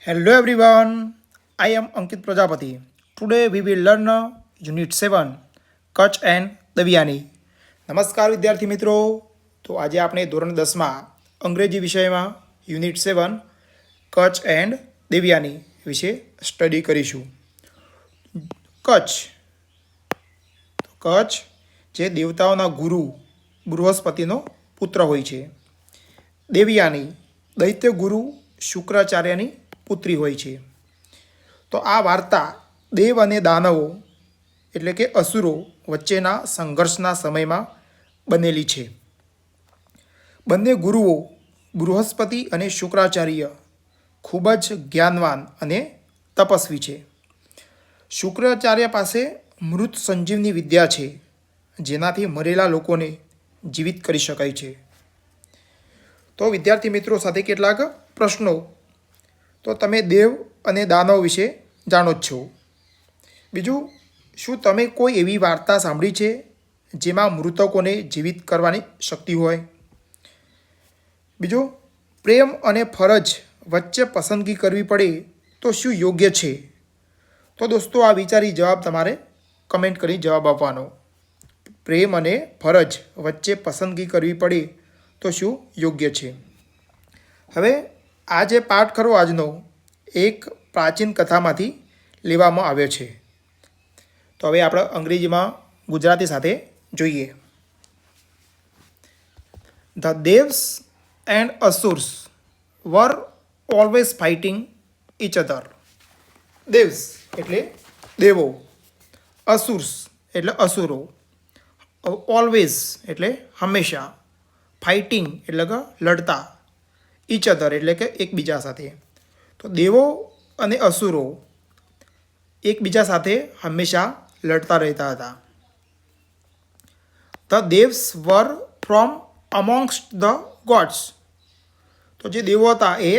Hello everyone, I am Ankit Prajapati. Today we will learn Unit 7, Kutch and દવિયાની. નમસ્કાર વિદ્યાર્થી મિત્રો. તો આજે આપણે ધોરણ 10માં અંગ્રેજી વિષયમાં યુનિટ 7 કચ્છ એન્ડ દેવિયાની વિશે સ્ટડી કરીશું. કચ્છ કચ્છ જે દેવતાઓના ગુરુ બૃહસ્પતિનો પુત્ર હોય છે. દેવયાની દૈત્ય ગુરુ શુક્રાચાર્યની પુત્રી હોય છે. તો આ વાર્તા દેવ અને દાનવો એટલે કે અસુરો વચ્ચેના સંઘર્ષના સમયમાં બનેલી છે. બંને ગુરુઓ બૃહસ્પતિ અને શુક્રાચાર્ય ખૂબ જ જ્ઞાનવાન અને તપસ્વી છે. શુક્રાચાર્ય પાસે મૃત સંજીવની વિદ્યા છે, જેનાથી મરેલા લોકોને જીવિત કરી શકાય છે. તો વિદ્યાર્થી મિત્રો સાથે કેટલાક પ્રશ્નો. તો તમે દેવ અને દાનવ વિશે જાણો જ છો. બીજું, શું તમે કોઈ એવી વાર્તા સાંભળી છે જેમાં મૃતકોને જીવિત કરવાની શક્તિ હોય? બીજું, પ્રેમ અને ફરજ વચ્ચે પસંદગી કરવી પડે તો શું યોગ્ય છે? તો દોસ્તો આ વિચારી જવાબ તમારે કમેન્ટ કરી જવાબ આપવાનો. પ્રેમ અને ફરજ વચ્ચે પસંદગી કરવી પડે તો શું યોગ્ય છે? હવે આ જે પાઠ ખરો આજનો એક પ્રાચીન કથામાંથી લેવામાં આવ્યો છે. તો હવે આપણે અંગ્રેજીમાં ગુજરાતી સાથે જોઈએ. The devs and asurs were always fighting each other. Devs એટલે દેવો, અસુર્સ એટલે અસુરો, ઓલવેઝ એટલે હંમેશા, ફાઇટિંગ એટલે કે લડતા, ઇચ અધર એટલે કે એકબીજા સાથે. તો દેવો અને અસુરો એકબીજા સાથે હંમેશા લડતા રહેતા હતા. The devs were from amongst the gods. તો જે દેવો હતા એ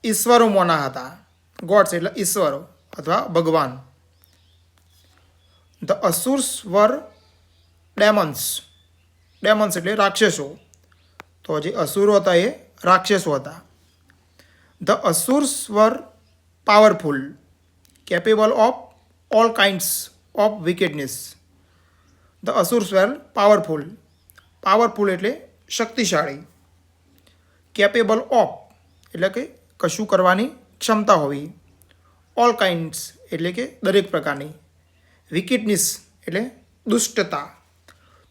ઈશ્વરોમાંના હતા. ગોડ્સ એટલે ઈશ્વરો અથવા ભગવાન. ધ અસુર્સ વર ડેમન્સ. ડેમન્સ એટલે રાક્ષસો. તો જે અસુરો હતા એ રાક્ષસો હતા. The asurs were powerful, capable of all kinds of wickedness. The asurs were powerful. Powerful એટલે શક્તિશાળી. કેપેબલ ઓફ એટલે કે કશું કરવાની ક્ષમતા હોવી. ઓલ કાઇન્ડ્સ એટલે કે દરેક પ્રકારની. વિકેડનેસ એટલે દુષ્ટતા.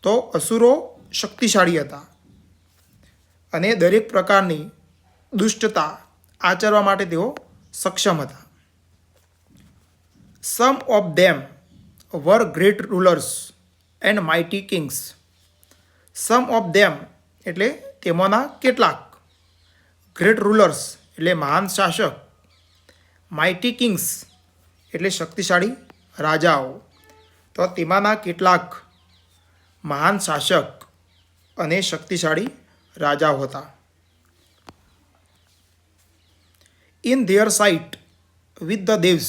તો અસુરો શક્તિશાળી હતા અને દરેક પ્રકારની દુષ્ટતા આચરવા માટે તેઓ સક્ષમ હતા. Some of them were great rulers and mighty kings. Some of them એટલે તેમાંના કેટલાક. ગ્રેટ રૂલર્સ એટલે મહાન શાસક. માઇટી કિંગ્સ એટલે શક્તિશાળી રાજાઓ. તો તેમાંના કેટલાક મહાન શાસક અને શક્તિશાળી રાજાઓ હતા. In their fight with the devs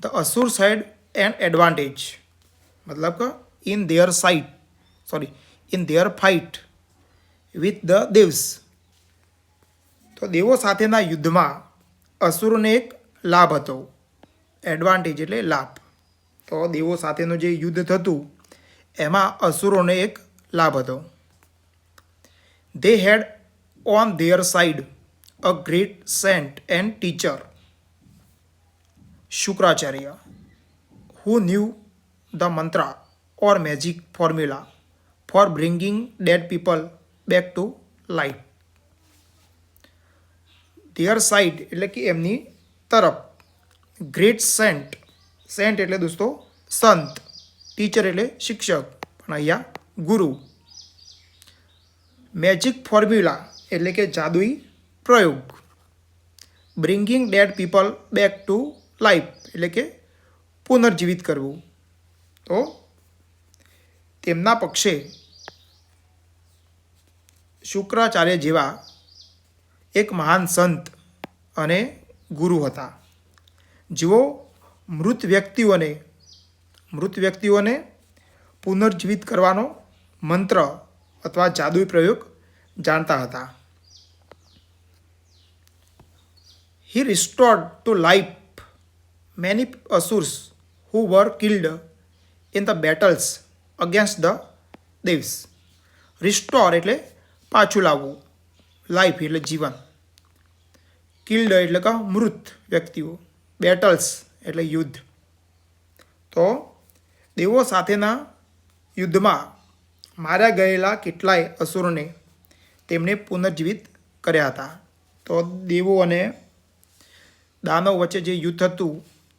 the asurs had an advantage. મતલબ કે in their fight with the devs. તો દેવો સાથેના યુદ્ધમાં અસુરોને એક લાભ હતો. એડવાન્ટેજ એટલે લાભ. તો દેવો સાથેનું જે યુદ્ધ થતું એમાં અસુરોને એક લાભ હતો. They had on their side a great saint and teacher, Shukracharya, who knew the mantra or magic formula for bringing dead people back to life. Their side એટલે કે એમની તરફ. Great Saint. સેન્ટ એટલે દોસ્તો સંત. ટીચર એટલે શિક્ષક, પણ અહીંયા ગુરુ. મેજિક ફોર્મ્યુલા એટલે કે જાદુઈ પ્રયોગ. Bringing dead people back to life એટલે કે પુનર્જીવિત કરવું. તો તેમના પક્ષે શુક્રાચાર્ય જેવા એક મહાન સંત અને ગુરુ હતા, જેઓ મૃત વ્યક્તિઓને પુનર્જીવિત કરવાનો મંત્ર અથવા જાદુઈ પ્રયોગ જાણતા હતા. He restored to life many asurs who were killed in the battles against the Devs. Restore એટલે પાછું લાવવું, લાઈફ એટલે જીવન, કિલ્ડ એટલે કે મૃત વ્યક્તિઓ, બેટલ્સ એટલે યુદ્ધ. તો દેવો સાથેના યુદ્ધમાં માર્યા ગયેલા કેટલાય અસુરોને તેમણે પુનર્જીવિત કર્યા હતા. તો દેવો અને દાનવ વચ્ચે જે યુદ્ધ હતું,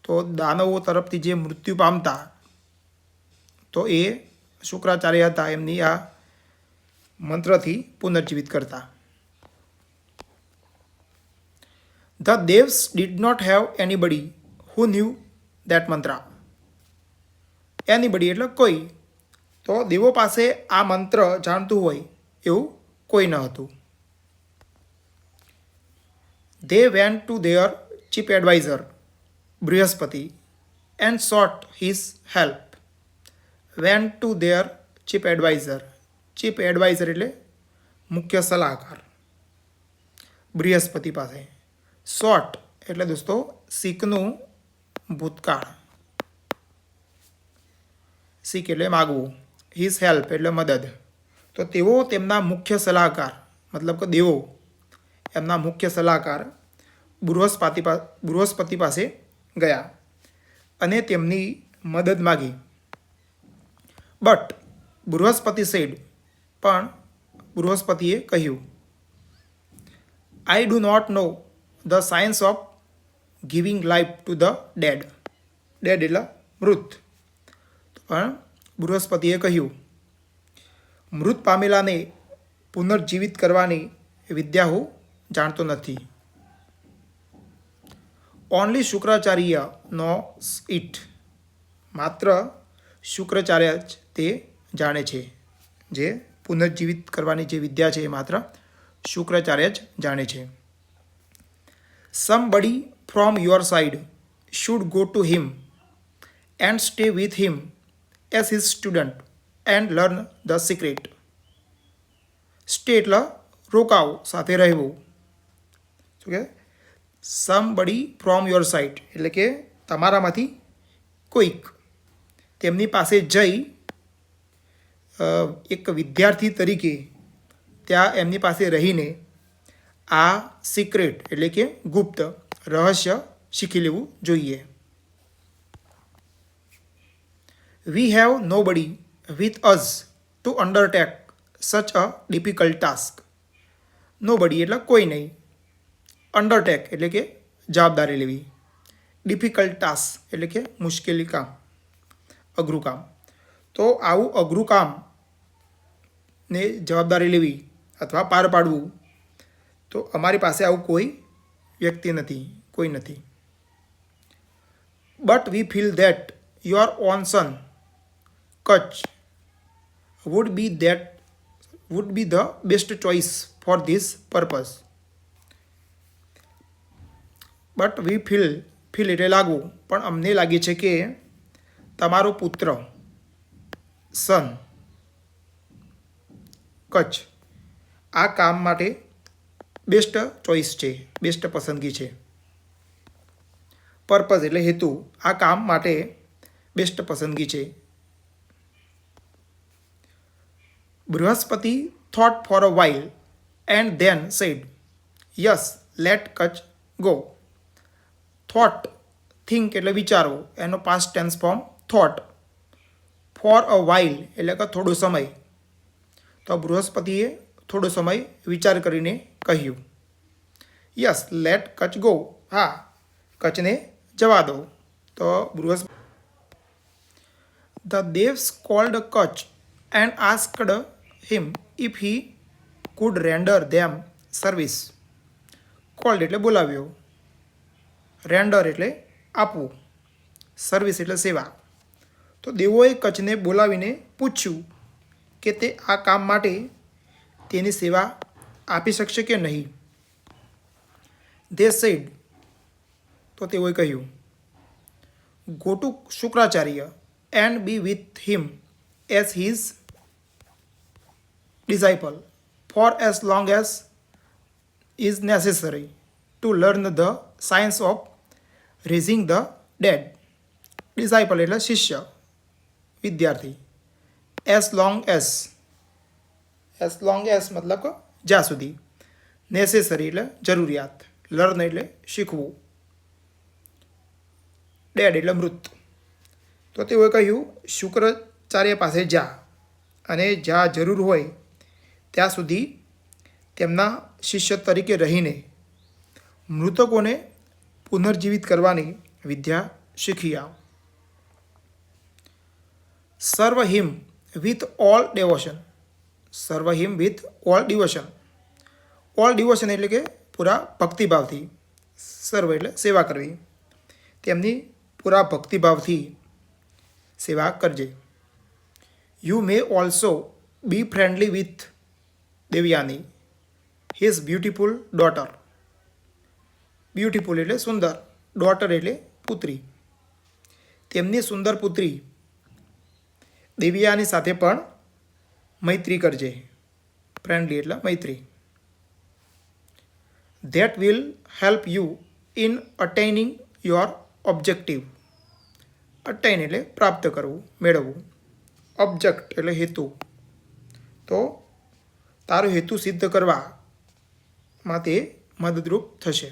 તો દાનવો તરફથી જે મૃત્યુ પામતા, તો એ શુક્રાચાર્ય હતા એમની આ મંત્રથી પુનર્જીવિત કરતા. The devs did not have anybody who knew that mantra. Anybody એટલે કોઈ. તો દેવો પાસે આ મંત્ર જાણતું હોય એવું કોઈ ન હતું. They went to their chief advisor, Brihaspati, and sought his help. Went to their chief advisor. Chief adviser એટલે મુખ્ય સલાહકાર, બૃહસ્પતિ પાસે. સોટ એટલે દોસ્તો શીખનું ભૂતકાળ, શીખ એટલે માગવું, હિઝ હેલ્પ એટલે મદદ. તો તેઓ તેમના મુખ્ય સલાહકાર મતલબ કે દેવો એમના મુખ્ય સલાહકાર બૃહસ્પતિ પાસે ગયા અને તેમની મદદ માગી. બટ બૃહસ્પતિ સેડ, પણ બૃહસ્પતિએ કહ્યું, I do not know the science of giving life to the dead. Dead એટલે મૃત. પણ બૃહસ્પતિએ કહ્યું, મૃત પામેલાને પુનર્જીવિત કરવાની વિદ્યા હું જાણતો નથી. Only Shukracharya knows it. માત્ર શુક્રાચાર્ય જ તે જાણે છે. જે પુનર્જીવિત કરવાની જે વિદ્યા છે એ માત્ર શુક્રાચાર્ય જ જાણે છે. Somebody from your side should go to him and stay with him as his student and learn the secret. Stay એટલે રોકાવું, સાથે રહેવું. શું કે સમબડી ફ્રોમ યોર સાઇડ એટલે કે તમારામાંથી કોઈક તેમની પાસે જઈ એક વિદ્યાર્થી તરીકે ત્યાં એમની પાસે રહીને આ સિક્રેટ એટલે કે ગુપ્ત રહસ્ય શીખી લેવું જોઈએ. વી હેવ નો બડી વિથ અઝ ટુ અંડરટેક સચ અ ડિફિકલ્ટ ટાસ્ક. નો બડી એટલે કોઈ નહીં, અંડરટેક એટલે કે જવાબદારી લેવી, ડિફિકલ્ટ ટાસ્ક એટલે કે મુશ્કેલી કામ, અઘરું કામ. તો આવું અઘરું કામ ને જવાબદારી લેવી અથવા પાર પાડવું, તો અમારી પાસે આવું કોઈ વ્યક્તિ નથી, કોઈ નથી. But we feel that your own son Kacha would be the best choice for this purpose. But we feel એટલે લાગવું, પણ અમને લાગે છે કે તમારો પુત્ર સન કચ્છ આ કામ માટે બેસ્ટ ચોઇસ છે, બેસ્ટ પસંદગી છે. પર્પઝ એટલે હેતુ, આ કામ માટે બેસ્ટ પસંદગી છે. Brihaspati thought for a while and then said, yes let Kacha go. Thought think એટલે વિચારો, એનો past tense form thought. For a while એટલે કે થોડો સમય. તો બૃહસ્પતિએ થોડો સમય વિચાર કરીને કહ્યું, યસ લેટ કચ્છ ગો. હા, કચ્છને જવા દો. તો Brihaspati the devs cold Kutch and asked him if he could render them service. Cold એટલે બોલાવ્યો, રેન્ડર એટલે આપવું, સર્વિસ એટલે સેવા. તો દેવોએ કચ્છને બોલાવીને પૂછ્યું કે તે આ કામ માટે તેની સેવા આપી શકશે કે નહીં. ધે સેડ, તો તેઓએ કહ્યું, go to Shukracharya and be with him as his disciple for as long as is necessary. To learn the science of raising the dead. Disciple એટલે શિષ્ય, વિદ્યાર્થી. એઝ લોંગ એઝ મતલબ કે જ્યાં સુધી. નેસેસરી એટલે જરૂરિયાત. લર્ન એટલે શીખવું. ડેડ એટલે મૃત. તો તેઓએ કહ્યું શુક્રાચાર્ય પાસે જા અને જ્યાં જરૂર હોય ત્યાં સુધી તેમના શિષ્ય તરીકે રહીને મૃતકોને પુનર્જીવિત કરવાની વિદ્યા શીખી આવ. સર્વ him with all devotion. Serve him with all devotion. All devotion એટલે કે પૂરા ભક્તિભાવથી. સર્વ એટલે સેવા કરવી. તેમની પૂરા ભક્તિભાવથી સેવા કરજે. You may also B friendly with Devyani, his beautiful daughter. Beautiful એટલે સુંદર, ડોટર એટલે પુત્રી. તેમની સુંદર પુત્રી દેવયાની સાથે પણ મૈત્રી કરજે. ફ્રેન્ડલી એટલે મૈત્રી. That will help you in attaining your objective. Attain એટલે પ્રાપ્ત કરવું, મેળવવું. ઓબ્જેક્ટ એટલે હેતુ. તો તારો હેતુ સિદ્ધ કરવામાં તે મદદરૂપ થશે.